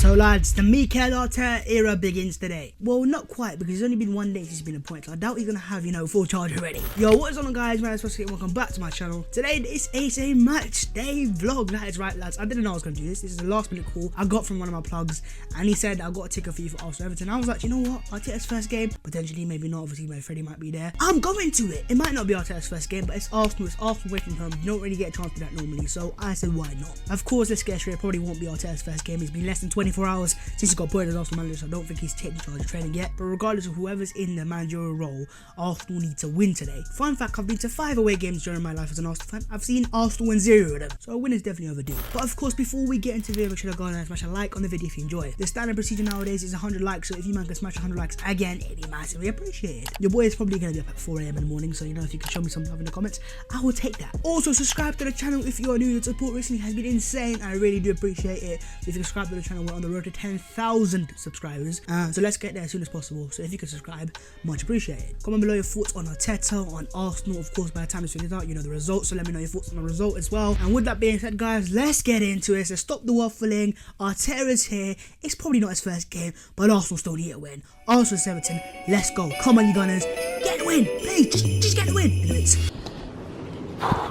So lads, the Mikel Arteta era begins today. Well, not quite, because it's only been 1 day since he's been appointed, so I doubt he's gonna have, full charge already. Yo, what is on guys, man, welcome back to my channel. Today, this is a match day vlog. That is right, lads. I didn't know I was gonna do this. This is a last minute call I got from one of my plugs, and he said, I've got a ticket for you for Arsenal Everton. I was like, you know what, Arteta's first game, potentially, maybe not, obviously, my Freddie might be there. I'm going to it. It might not be Arteta's first game, but it's Arsenal away from home. You don't really get a chance to do that normally, so I said, why not? Of course, let's get straight, it probably won't be Arteta's first game. It's been less than 24 hours since he got appointed as Arsenal manager, so I don't think he's taken charge of training yet. But regardless of whoever's in the managerial role, Arsenal need to win today. Fun fact, I've been to 5 away games during my life as an Arsenal fan. I've seen Arsenal win 0 of them, so a win is definitely overdue. But of course, before we get into the video, make sure to go and smash a like on the video if you enjoy it. The standard procedure nowadays is 100 likes, so if you man can smash 100 likes again, it'd be massively appreciated. Your boy is probably going to be up at 4 AM in the morning, so if you can show me some love in the comments, I will take that. Also, subscribe to the channel if you are new. The support recently has been insane. I really do appreciate it. If you subscribe to the channel, we're on the road to 10,000 subscribers, so let's get there as soon as possible. So if you can subscribe, much appreciated. Comment below your thoughts on Arteta, on Arsenal. Of course, by the time this video is out, you know the result, so let me know your thoughts on the result as well. And with that being said, guys, let's get into it. So stop the waffling. Arteta's here. It's probably not his first game, but Arsenal still need a win. Arsenal Everton, let's go. Come on, you Gunners, get the win, please. Just get the win. Anyways.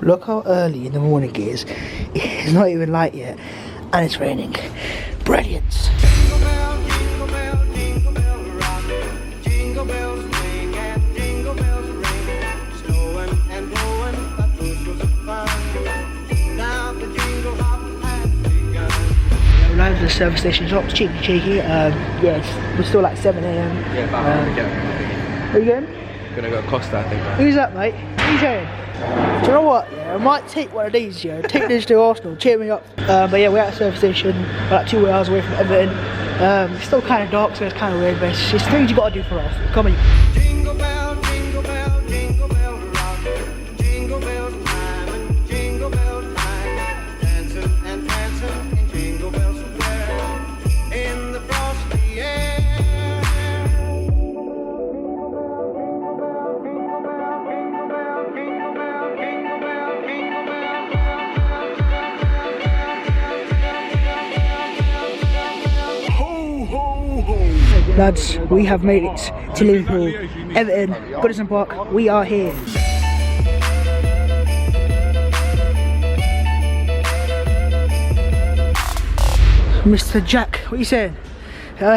Look how early in the morning it is. It's not even light yet, and it's raining. Brilliant. Arrived at the service station, dropped cheeky. Yeah, we're still like 7 AM. Yeah, but I'm gonna Where are you going? Gonna go Costa, I think. Who's that, mate? Who's going? Do you know what? Yeah, I might take one of these, take this to Arsenal, cheer me up. But yeah, we're at the service station, we're like 2 hours away from Everton. It's still kind of dark, so it's kind of weird, but it's just things you gotta do for Arsenal. Come on. Jingle bell, jingle bell, jingle bell rock. Jingle bells time and jingle bells time. Dancing and dancing in Jingle Bell Square. In the frosty air. Lads, we have made it to Liverpool, Everton, Goodison Park. We are here. Mr. Jack, what are you saying?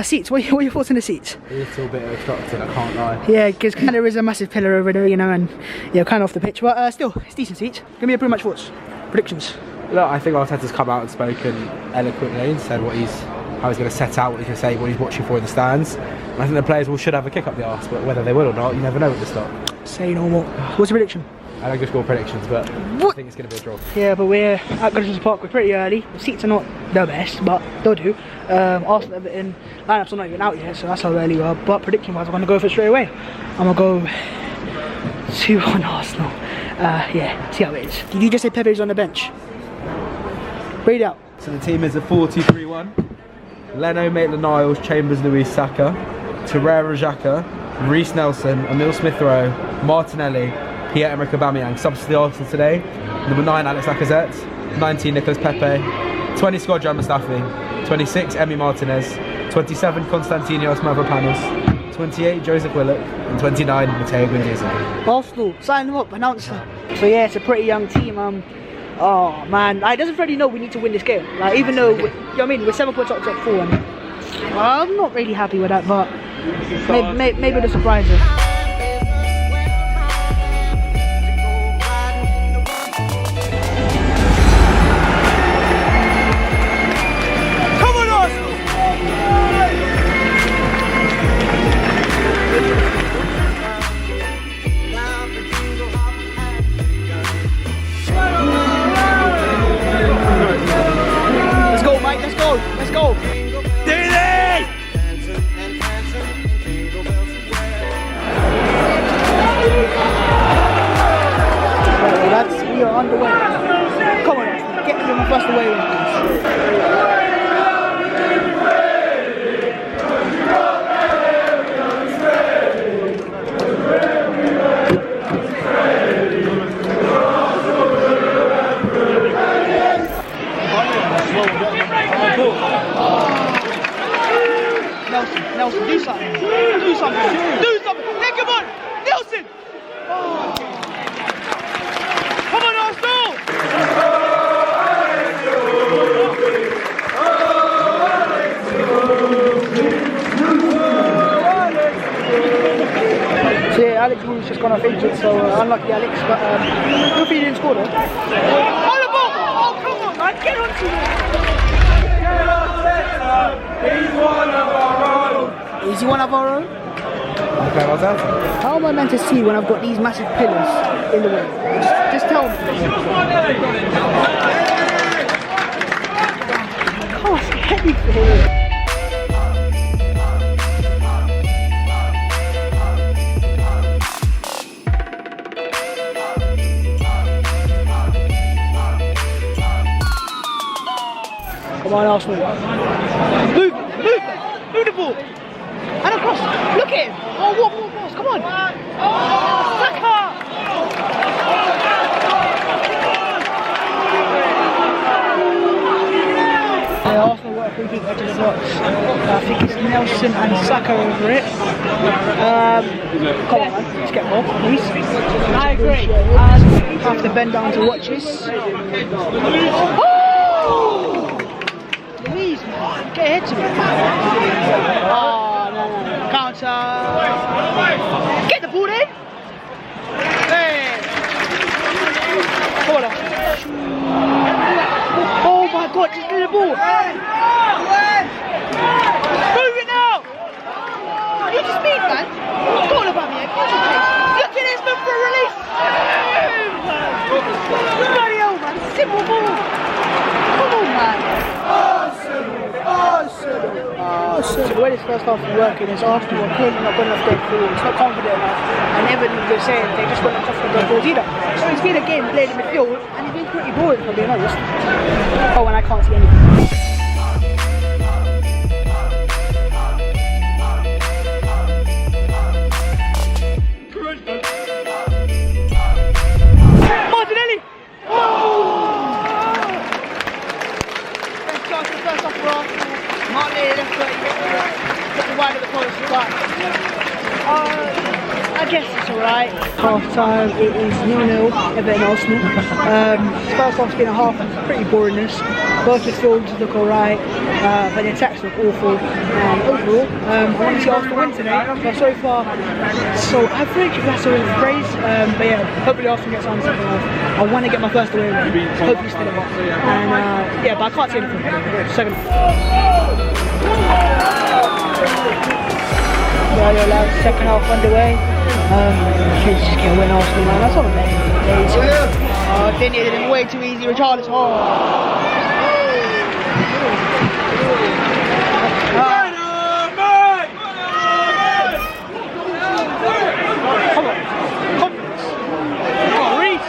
Seats, what are your thoughts on the seats? A little bit obstructed, I can't lie. Yeah, because kind of is a massive pillar over there, and kind of off the pitch, but still, it's decent seats. Give me a pretty much thoughts, predictions. Look, I think Arteta's come out and spoken eloquently and said how he's going to set out, what he's going to say, what he's watching for in the stands. And I think the players should have a kick up the arse, but whether they will or not, you never know with this lot. Say no more. What's your prediction? I don't go score predictions, but I think it's going to be a draw. Yeah, but we're at Goodison Park, we're pretty early. The seats are not the best, but they'll do. Arsenal, Everton, lineups are not even out yet, so that's how early we are. But prediction-wise, I'm going to go for it straight away. I'm going to go 2-1 Arsenal. Yeah, see how it is. Did you just say Pepe's on the bench? Read out. So the team is a 4-2-3-1. Leno, Maitland-Niles, Chambers, Luis, Saka, Torreira, Xhaka, Reece Nelson, Emile Smith-Rowe, Martinelli, Pierre-Emerick Aubameyang. Subs to the Arsenal today. Number 9, Alex Lacazette. 19, Nicolas Pepe. 20, Skodran Mustafi. 26, Emi Martinez. 27, Konstantinos Mavropanos. 28, Joseph Willock. And 29, Matteo Guendouzi. Arsenal, sign them up, announce them. So yeah, it's a pretty young team. Oh man, it doesn't really know we need to win this game. Like, even though, we're 7 points up top 4, and I'm not really happy with that, but maybe the surprise is. Come on, Arsenal! Let's go! Daily! Lads, we are on the way. Come on, get them across the way, please. Nelson, do something. Do something. Do something. Hey, come on. Nelson. Oh. Come on, Arsenal. So yeah, Alex Wool's just gone off injured, so unlucky Alex, but good for you didn't score though. On the ball! Oh, come on, man, get on to it! He's one of our own. Is he one of our own? Okay, what's that? How am I meant to see when I've got these massive pillars in the way? Just tell me. Oh, it's heavy for him. Come on, Arsenal. Move the ball. And across. Look at him. Oh, what more balls? Come on. Saka. Yeah, Arsenal got a free kick edge of the box. I think it's Nelson and Saka over it. Come on, man. Let's get more, please. I agree. And have to bend down to watch this. Please, man, get ahead to me. Oh, no. Counter. Get the ball in. Hey. Hold on. Oh my God, just get the ball. Move it now. Use your speed, man. Go on about me. Use your pace. Look at this, man, for a release. Bloody hell, man. Simple ball. Come on, man. The way this first half is working is Arsenal are clearly not good enough going forward, it's not confident enough, and Everton, they're saying they just weren't confident going forward either. So it's been a game played in midfield, and it's been pretty boring, if I'm being honest. Oh, and I can't see anything. Martinelli! Best chance in the first half for Arsenal. Martinelli left foot, got the wide of the post, but I guess it's alright. Half time, it is 0-0, Everton Arsenal. First half's been a half of pretty boringness. Both midfields look alright, but the attacks look awful. And overall, I want to see Arsenal win today, but so far, so average, if that's a phrase. But yeah, hopefully Arsenal gets on second half. I want to get my first away win, hopefully still it. And yeah, but I can't see anything. Second. Yeah, lads, second half underway. Kids just can't win Arsenal, man. That's all I'm saying. Oh, Dinny did it way too easy. Richarlison. Come on. Confidence. Come on, Reece.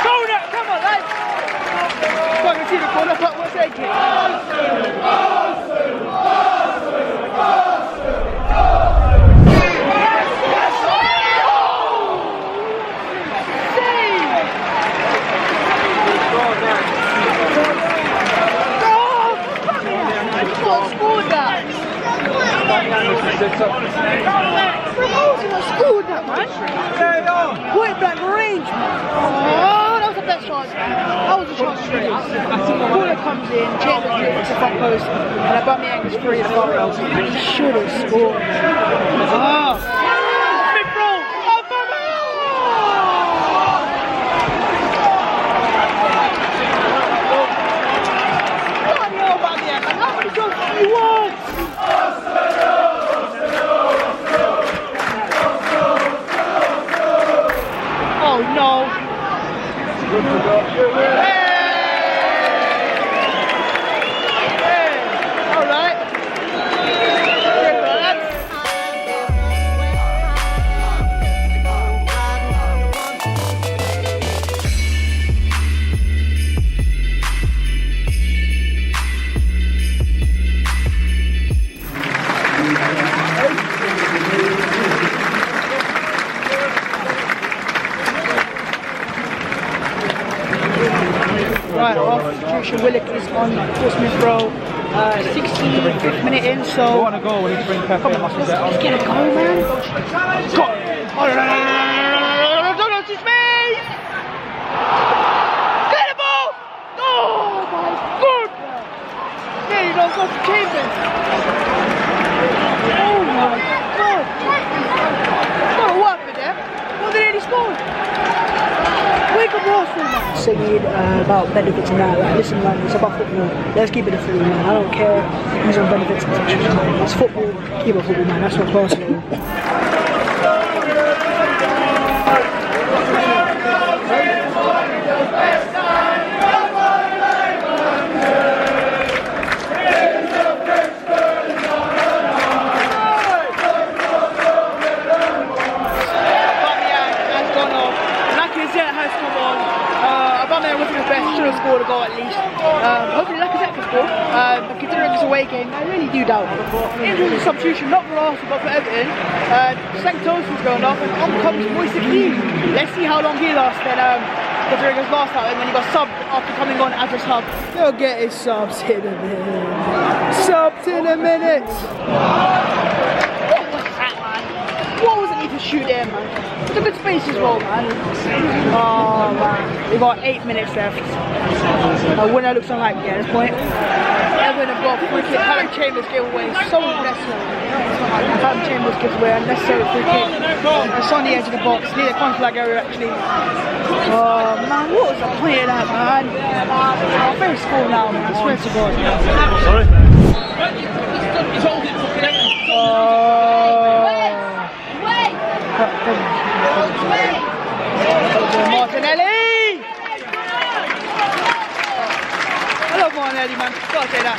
Corner. Come on, lads. Fucking see the corner, but we'll take it. Scored that, man. Point blank range, man. Oh, that was the best chance. That was the chance straight. Corner comes in, Chambers hits the front post, and Aubameyang is free at the far post. He should have scored. Oh. Smith roll. Aubameyang. Bloody hell, Aubameyang, man. How many jobs do you want? Oh no! Hey! Hey! All right. Right, off substitution, Willikers on Smith Rowe. 65th minute in, so. What a goal when he brings Pepper in, must be better. Let's get a goal, man. Got it. Oh, no, to space! Get the ball! Oh my god! Yeah, you don't go to Chambers. Oh my god! Oh, what happened there? What did he score? Wake up, Arsenal, man. Singing about benefits and that. Like, listen, man, it's about football. Let's keep it a football, man. I don't care who's on benefits and such. It's football. Keep it football, man. That's what Arsenal. Scored a goal at least. Hopefully Lacazette can score. But considering it's a away game, I really do doubt it. In terms of substitution, not for Arsenal but for Everton, Sanctosis going off and on comes Moise Keane. Let's see how long he lasts then. Considering his last outing when he got subbed after coming on as a sub. He'll get his subs in a minute. Subs in a minute. What was that, man? What was it need to shoot there, man? It's a good space as well, man. Oh man, we've got 8 minutes left. A winner looks unlikely at this point. Everton have got a free kick. Callum Chambers gave away so unnecessary. Callum Chambers gives away an unnecessary free kick. It's on the edge of the box, near the conflag area actually. Oh man, what was the point of that, man? I'm very score now, man. I swear to God. Sorry? Martinelli! I love Martinelli, man. Gotta say that.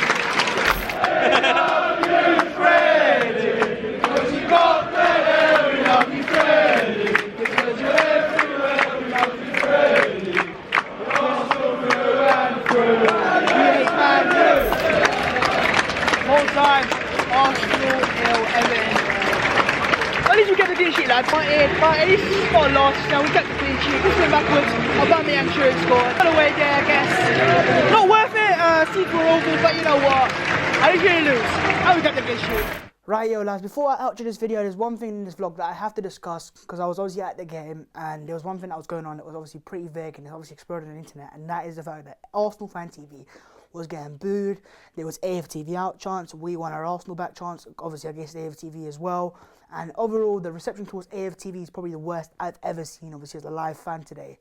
Whole time, Arsenal, Everton. At least we get the clean sheet, lads. But at least it's not a loss. Now we get the clean sheet. Just went backwards. Aubameyang should have scored. Got away there, I guess. Not worth it. Sequel over, but you know what? I didn't really lose. Now we got the clean sheet. Right, yo, lads. Before I outro this video, there's one thing in this vlog that I have to discuss because I was obviously at the game and there was one thing that was going on that was obviously pretty vague and it obviously exploded on the internet, and that is the fact that Arsenal Fan TV was getting booed. There was AFTV out chants. We won our Arsenal back chants, obviously against AFTV as well. And overall, the reception towards AFTV is probably the worst I've ever seen, obviously, as a live fan today.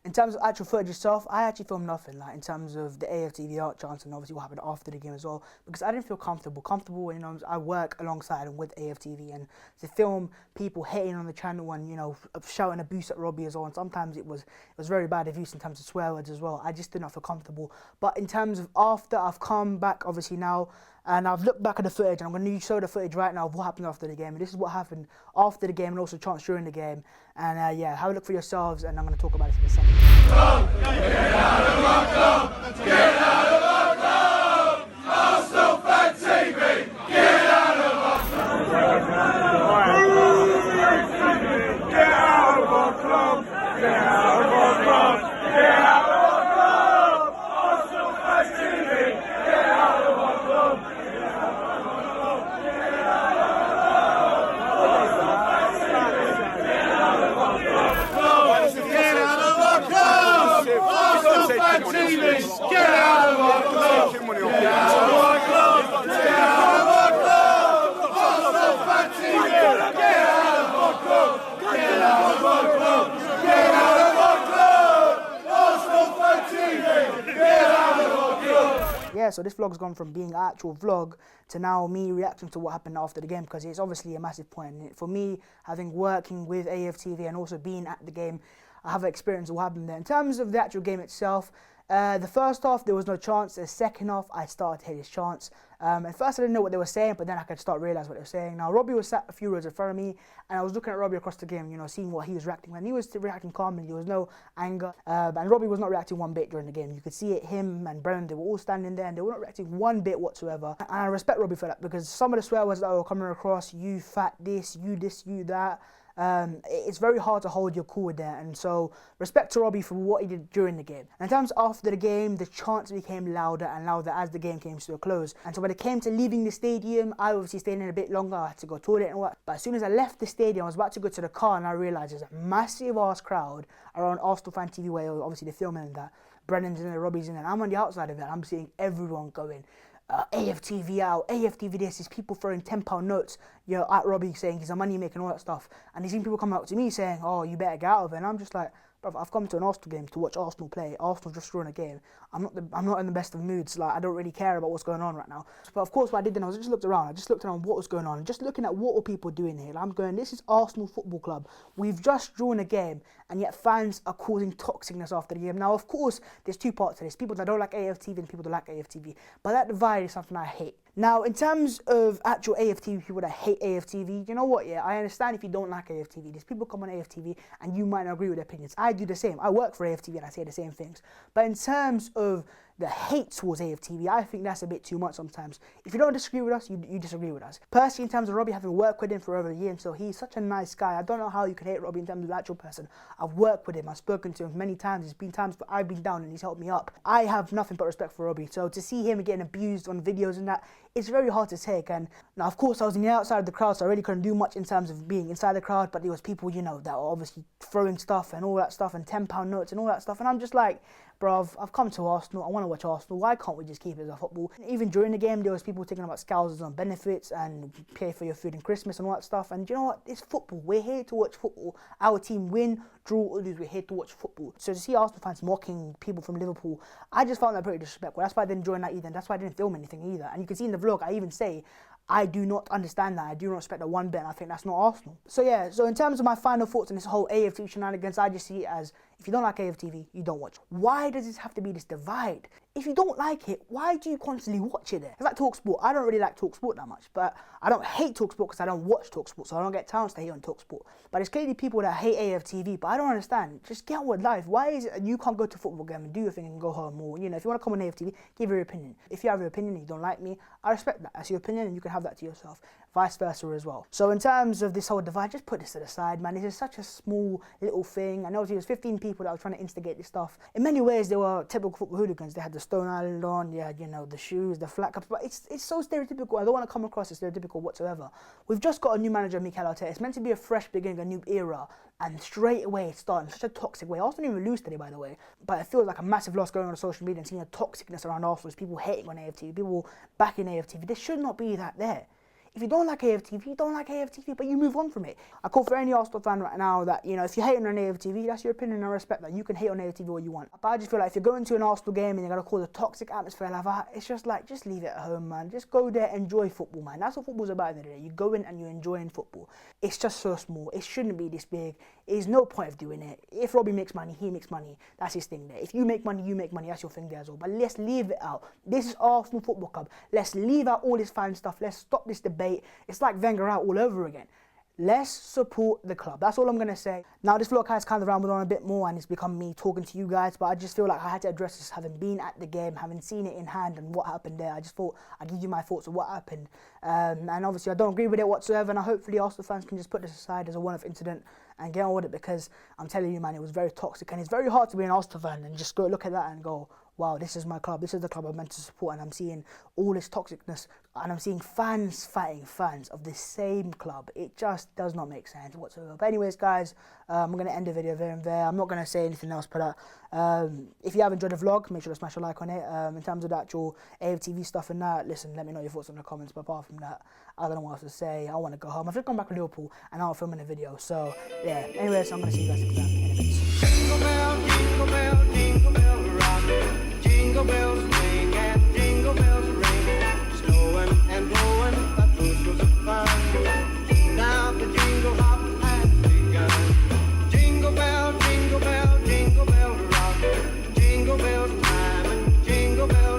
In terms of actual footage itself, I actually filmed nothing, like, in terms of the AFTV out chants and obviously what happened after the game as well, because I didn't feel comfortable, you know, I work alongside and with AFTV, and to film people hating on the channel and, you know, shouting abuse at Robbie as well, and sometimes it was very bad abuse in terms of swear words as well. I just did not feel comfortable. But in terms of after, I've come back, obviously, now, and I've looked back at the footage, and I'm going to show the footage right now of what happened after the game. And this is what happened after the game and also chants during the game. And yeah, have a look for yourselves, and I'm going to talk about it in a second. Get out of our club! Get out of our club! Arsenal Fan TV! Get out of our club! Get out of our club! Get out of our club! Get out of our club! Arsenal Fan TV! Get out of our club! Yeah, so this vlog's gone from being an actual vlog to now me reacting to what happened after the game, because it's obviously a massive point. And for me, having working with AFTV and also being at the game, I have experience of what happened there. In terms of the actual game itself, the first half, there was no chance. The second half, I started to hit his chance. At first, I didn't know what they were saying, but then I could start realize what they were saying. Now, Robbie was sat a few rows in front of me, and I was looking at Robbie across the game, you know, seeing what he was reacting. And he was reacting calmly. There was no anger. And Robbie was not reacting one bit during the game. You could see it, him and Brennan, they were all standing there, and they were not reacting one bit whatsoever. And I respect Robbie for that, because some of the swear words that were coming across, you fat this, you that, it's very hard to hold your cool there. And so respect to Robbie for what he did during the game. And in terms after the game, the chants became louder and louder as the game came to a close. And so when it came to leaving the stadium, I obviously stayed in a bit longer. I had to go to the toilet and what. But as soon as I left the stadium, I was about to go to the car and I realised there's a massive ass crowd around Arsenal Fan TV where obviously they're filming and that. Brennan's in there, Robbie's in there. I'm on the outside of it. I'm seeing everyone going, AFTV out, AFTV this. There's people throwing £10 notes, you know, at Robbie saying he's a money making, all that stuff. And there's people coming up to me saying, oh, you better get out of it. And I'm just like, bruv, I've come to an Arsenal game to watch Arsenal play. Arsenal just throwing a game. I'm not in the best of moods. Like, I don't really care about what's going on right now. But of course, what I did then, I just looked around. I just looked around what was going on. Just looking at what were people doing here. Like, I'm going, this is Arsenal Football Club. We've just drawn a game, and yet fans are causing toxicness after the game. Now, of course, there's two parts to this. People that don't like AFTV and people that like AFTV. But that divide is something I hate. Now, in terms of actual AFTV people that hate AFTV, you know what, yeah, I understand if you don't like AFTV. There's people come on AFTV and you might not agree with their opinions. I do the same. I work for AFTV and I say the same things. But in terms of the hate towards AFTV, I think that's a bit too much sometimes. If you don't disagree with us, you disagree with us. Personally, in terms of Robbie, having worked with him for over a year, and so he's such a nice guy. I don't know how you could hate Robbie in terms of the actual person. I've worked with him, I've spoken to him many times. There's been times I've been down and he's helped me up. I have nothing but respect for Robbie. So to see him getting abused on videos and that, it's very hard to take. And now, of course, I was on the outside of the crowd, so I really couldn't do much in terms of being inside the crowd. But there was people, you know, that were obviously throwing stuff and all that stuff and £10 notes and all that stuff. And I'm just like, bruv, I've come to Arsenal. I want to watch Arsenal. Why can't we just keep it as a football? And even during the game, there was people talking about Scousers on benefits and pay for your food in Christmas and all that stuff. And you know what? It's football. We're here to watch football. Our team win, draw, or lose. We're here to watch football. So to see Arsenal fans mocking people from Liverpool, I just found that pretty disrespectful. That's why I didn't join that either. And that's why I didn't film anything either. And you can see in the vlog, I even say, I do not understand that. I do not respect that one bit, and I think that's not Arsenal. So yeah, so in terms of my final thoughts on this whole AFTV shenanigans, I just see it as, if you don't like AFTV, you don't watch. Why does this have to be this divide? If you don't like it, why do you constantly watch it there? It's like TalkSport. I don't really like TalkSport that much, but I don't hate TalkSport because I don't watch TalkSport, so I don't get chance to hate on TalkSport. But there's clearly people that hate AFTV, but I don't understand. Just get on with life. Why is it you can't go to a football game and do your thing and go home? Or, you know, if you want to come on AFTV, give your opinion. If you have your opinion and you don't like me, I respect that. That's your opinion and you can have that to yourself. Vice versa as well. So in terms of this whole divide, just put this to the side, man. This is such a small little thing. I know there was 15 people that were trying to instigate this stuff. In many ways, they were typical football hooligans. They had the Stone Island on, you had, you know, the shoes, the flat caps, but it's so stereotypical. I don't want to come across as stereotypical whatsoever. We've just got a new manager, Mikel Arteta. It's meant to be a fresh beginning, a new era, and straight away it's starting in such a toxic way. Arsenal didn't even lose today, by the way, but it feels like a massive loss going on social media and seeing a toxicness around Arsenal. People hating on AFTV, people backing AFTV. There should not be that there. If you don't like AFTV, you don't like AFTV, but you move on from it. I call for any Arsenal fan right now that, you know, if you're hating on AFTV, that's your opinion and I respect that. You can hate on AFTV all you want. But I just feel like if you're going to an Arsenal game and you're going to cause a toxic atmosphere like that, it's just like, just leave it at home, man. Just go there, enjoy football, man. That's what football's about at the end of the day. You go in and you're enjoying football. It's just so small. It shouldn't be this big. There's no point of doing it. If Robbie makes money, he makes money. That's his thing there. If you make money, you make money. That's your thing there as well. But let's leave it out. This is Arsenal Football Club. Let's leave out all this fan stuff. Let's stop this debate. It's like Wenger out all over again. Let's support the club. That's all I'm going to say. Now, this vlog has kind of rambled on a bit more and it's become me talking to you guys, but I just feel like I had to address this, having been at the game, having seen it in hand and what happened there. I just thought I'd give you my thoughts of what happened. And obviously, I don't agree with it whatsoever, and hopefully Arsenal fans can just put this aside as a one-off incident and get on with it, because I'm telling you, man, it was very toxic, and it's very hard to be an Arsenal fan and just go look at that and go, wow, this is my club, this is the club I'm meant to support, and I'm seeing all this toxicness, and I'm seeing fans fighting fans of the same club. It just does not make sense whatsoever. But anyways, guys, I'm going to end the video there and there. I'm not going to say anything else but that. If you have enjoyed the vlog, make sure to smash a like on it. In terms of the actual AFTV stuff and that, listen, let me know your thoughts in the comments. But apart from that, I don't know what else to say. I want to go home. I've just gone back to Liverpool and I'm filming a video. So, yeah. Anyways, I'm going to see you guys next time. In a bit. Jingle bell, jingle bell, jingle bell rock. Jingle bells swing and jingle bells ring. Snowing and blowing, a bushels of fun. Now the jingle hop has begun. Jingle bell, jingle bell, jingle bell rock. Jingle bells time and jingle bells